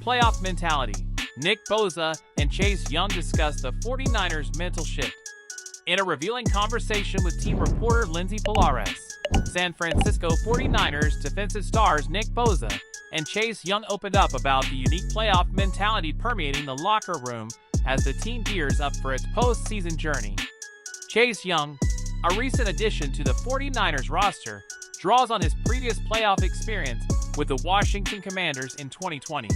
playoff mentality. Nick Bosa and Chase Young discuss the 49ers' mental shift. In a revealing conversation with team reporter Lindsay Polaris, San Francisco 49ers defensive stars Nick Bosa and Chase Young opened up about the unique playoff mentality permeating the locker room as the team gears up for its postseason journey. Chase Young, a recent addition to the 49ers roster, draws on his previous playoff experience with the Washington Commanders in 2020.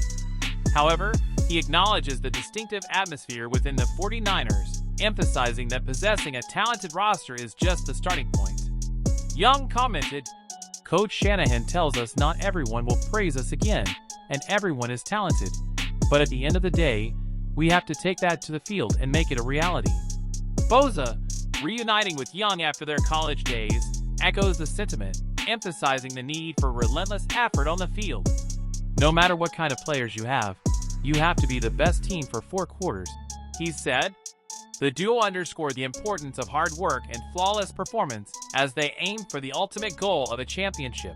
However, he acknowledges the distinctive atmosphere within the 49ers, emphasizing that possessing a talented roster is just the starting point. Young commented, "Coach Shanahan tells us not everyone will praise us again, and everyone is talented. But at the end of the day, we have to take that to the field and make it a reality." Bosa, reuniting with Young after their college days, echoes the sentiment, emphasizing the need for relentless effort on the field. "No matter what kind of players you have to be the best team for 4 quarters," he said. The duo underscored the importance of hard work and flawless performance as they aim for the ultimate goal of a championship.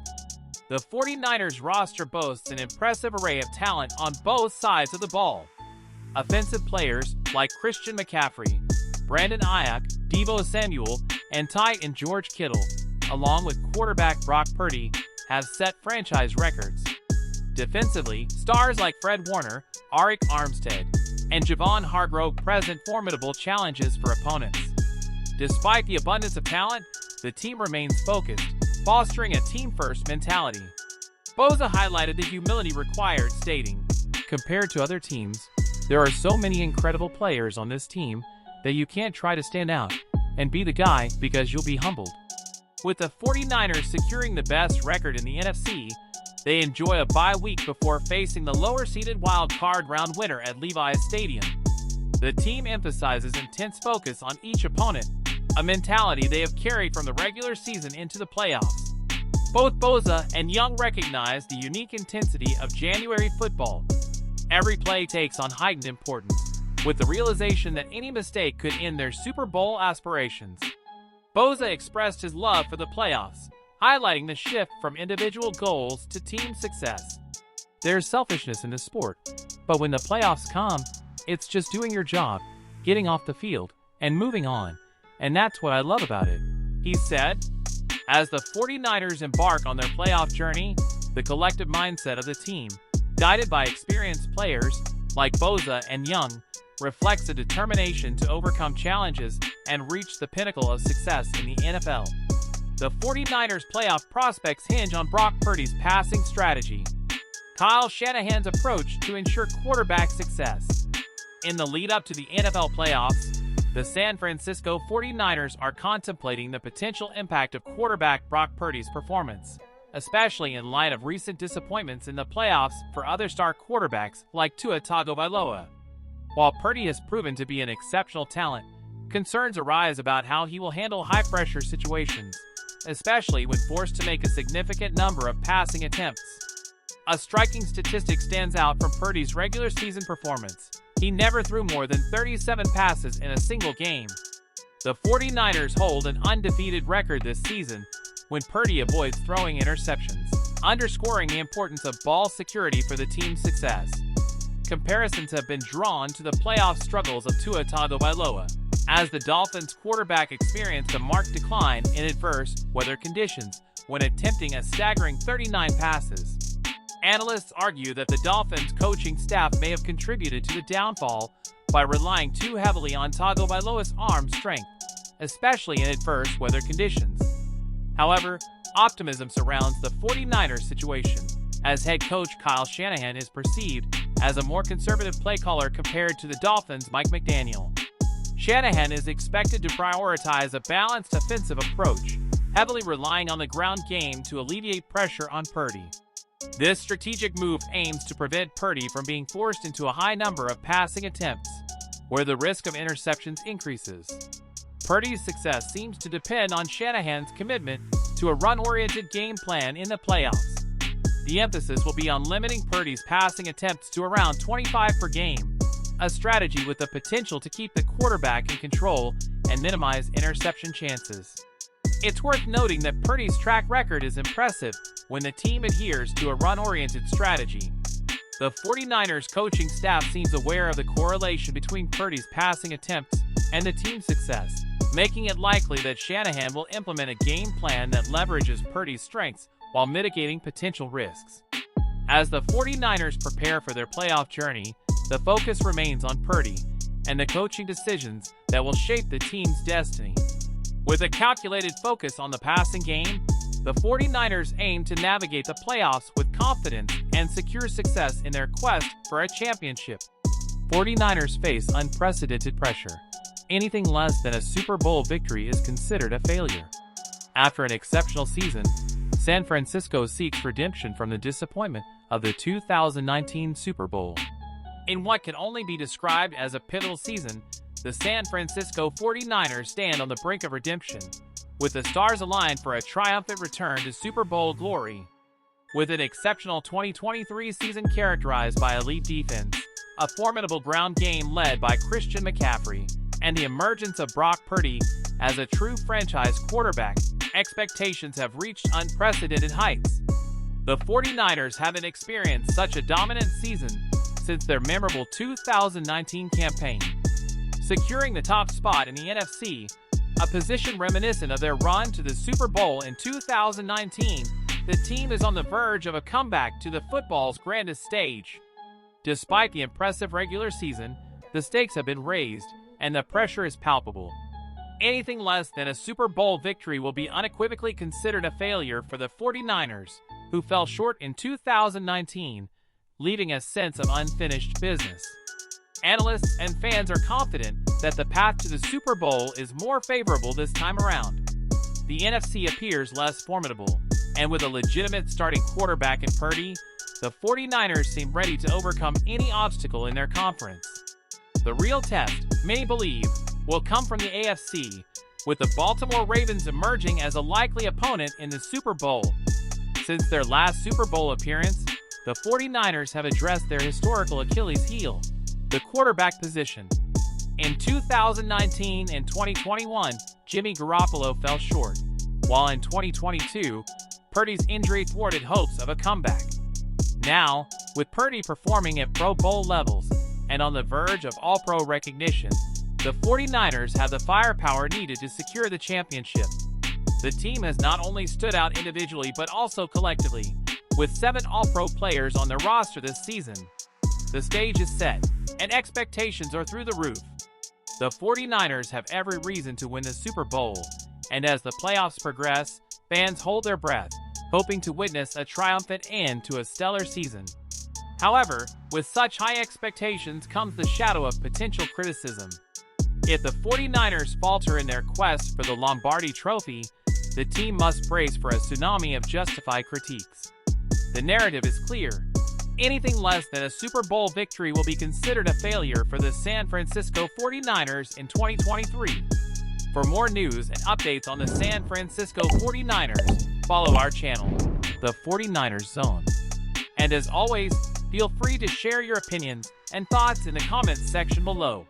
The 49ers roster boasts an impressive array of talent on both sides of the ball. Offensive players like Christian McCaffrey, Brandon Ayuk, Deebo Samuel, and tight end George Kittle, along with quarterback Brock Purdy, have set franchise records. Defensively, stars like Fred Warner, Arik Armstead, and Javon Hargrove present formidable challenges for opponents. Despite the abundance of talent, the team remains focused, fostering a team-first mentality. Bosa highlighted the humility required, stating, "Compared to other teams, there are so many incredible players on this team that you can't try to stand out and be the guy because you'll be humbled." With the 49ers securing the best record in the NFC, they enjoy a bye week before facing the lower-seeded wild-card round winner at Levi's Stadium. The team emphasizes intense focus on each opponent, a mentality they have carried from the regular season into the playoffs. Both Bosa and Young recognize the unique intensity of January football. Every play takes on heightened importance, with the realization that any mistake could end their Super Bowl aspirations. Bosa expressed his love for the playoffs, highlighting the shift from individual goals to team success. "There's selfishness in this sport, but when the playoffs come, it's just doing your job, getting off the field, and moving on, and that's what I love about it," he said. As the 49ers embark on their playoff journey, the collective mindset of the team, guided by experienced players like Bosa and Young, reflects a determination to overcome challenges and reach the pinnacle of success in the NFL. The 49ers' playoff prospects hinge on Brock Purdy's passing strategy, Kyle Shanahan's approach to ensure quarterback success. In the lead-up to the NFL playoffs, the San Francisco 49ers are contemplating the potential impact of quarterback Brock Purdy's performance, especially in light of recent disappointments in the playoffs for other star quarterbacks like Tua Tagovailoa. While Purdy has proven to be an exceptional talent, concerns arise about how he will handle high-pressure situations, especially when forced to make a significant number of passing attempts. A striking statistic stands out from Purdy's regular season performance. He never threw more than 37 passes in a single game. The 49ers hold an undefeated record this season when Purdy avoids throwing interceptions, underscoring the importance of ball security for the team's success. Comparisons have been drawn to the playoff struggles of Tua Tagovailoa, as the Dolphins' quarterback experienced a marked decline in adverse weather conditions when attempting a staggering 39 passes. Analysts argue that the Dolphins' coaching staff may have contributed to the downfall by relying too heavily on Tagovailoa's arm strength, especially in adverse weather conditions. However, optimism surrounds the 49ers situation, as head coach Kyle Shanahan is perceived as a more conservative play caller compared to the Dolphins' Mike McDaniel. Shanahan is expected to prioritize a balanced offensive approach, heavily relying on the ground game to alleviate pressure on Purdy. This strategic move aims to prevent Purdy from being forced into a high number of passing attempts, where the risk of interceptions increases. Purdy's success seems to depend on Shanahan's commitment to a run-oriented game plan in the playoffs. The emphasis will be on limiting Purdy's passing attempts to around 25 per game, a strategy with the potential to keep the quarterback in control and minimize interception chances. It's worth noting that Purdy's track record is impressive when the team adheres to a run-oriented strategy. The 49ers coaching staff seems aware of the correlation between Purdy's passing attempts and the team's success, making it likely that Shanahan will implement a game plan that leverages Purdy's strengths while mitigating potential risks. As the 49ers prepare for their playoff journey, the focus remains on Purdy and the coaching decisions that will shape the team's destiny. With a calculated focus on the passing game, the 49ers aim to navigate the playoffs with confidence and secure success in their quest for a championship. 49ers face unprecedented pressure. Anything less than a Super Bowl victory is considered a failure. After an exceptional season, San Francisco seeks redemption from the disappointment of the 2019 Super Bowl. In what can only be described as a pivotal season, the San Francisco 49ers stand on the brink of redemption, with the stars aligned for a triumphant return to Super Bowl glory. With an exceptional 2023 season characterized by elite defense, a formidable ground game led by Christian McCaffrey, and the emergence of Brock Purdy as a true franchise quarterback, expectations have reached unprecedented heights. The 49ers haven't experienced such a dominant season since their memorable 2019 campaign. Securing the top spot in the NFC, a position reminiscent of their run to the Super Bowl in 2019, the team is on the verge of a comeback to the football's grandest stage. Despite the impressive regular season, the stakes have been raised, and the pressure is palpable. Anything less than a Super Bowl victory will be unequivocally considered a failure for the 49ers, who fell short in 2019, leaving a sense of unfinished business. Analysts and fans are confident that the path to the Super Bowl is more favorable this time around. The NFC appears less formidable, and with a legitimate starting quarterback in Purdy, the 49ers seem ready to overcome any obstacle in their conference. The real test, many believe, will come from the AFC, with the Baltimore Ravens emerging as a likely opponent in the Super Bowl. Since their last Super Bowl appearance, the 49ers have addressed their historical Achilles heel, the quarterback position. In 2019 and 2021, Jimmy Garoppolo fell short, while in 2022, Purdy's injury thwarted hopes of a comeback. Now, with Purdy performing at Pro Bowl levels and on the verge of All-Pro recognition, the 49ers have the firepower needed to secure the championship. The team has not only stood out individually but also collectively, with 7 All-Pro players on their roster this season. The stage is set, and expectations are through the roof. The 49ers have every reason to win the Super Bowl, and as the playoffs progress, fans hold their breath, hoping to witness a triumphant end to a stellar season. However, with such high expectations comes the shadow of potential criticism. If the 49ers falter in their quest for the Lombardi Trophy, the team must brace for a tsunami of justified critiques. The narrative is clear. Anything less than a Super Bowl victory will be considered a failure for the San Francisco 49ers in 2023. For more news and updates on the San Francisco 49ers, follow our channel, The 49ers Zone. And as always, feel free to share your opinions and thoughts in the comments section below.